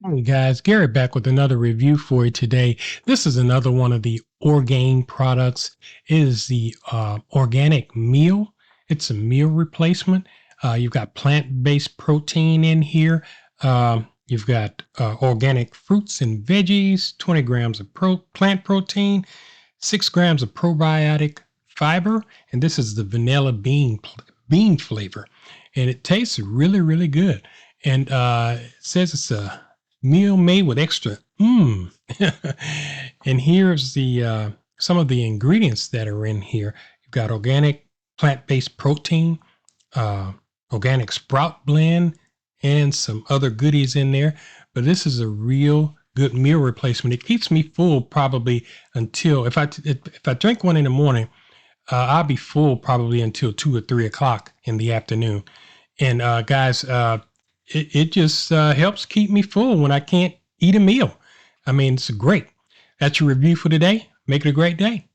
Hey guys, Gary back with another review for you today. This is another one of the Orgain products. It is the organic meal. It's a meal replacement. You've got plant-based protein in here. You've got organic fruits and veggies, 20 grams of plant protein, 6 grams of probiotic fiber, and this is the vanilla bean flavor. And it tastes really, really good. And it says it's a meal made with extra and here's the some of the ingredients that are in here. You've got organic plant-based protein, uh, organic sprout blend, and some other goodies in there. But this is a real good meal replacement. It keeps me full probably until if I drink one in the morning, I'll be full probably until 2 or 3 o'clock in the afternoon. And guys, it just helps keep me full when I can't eat a meal. I mean, it's great. That's your review for today. Make it a great day.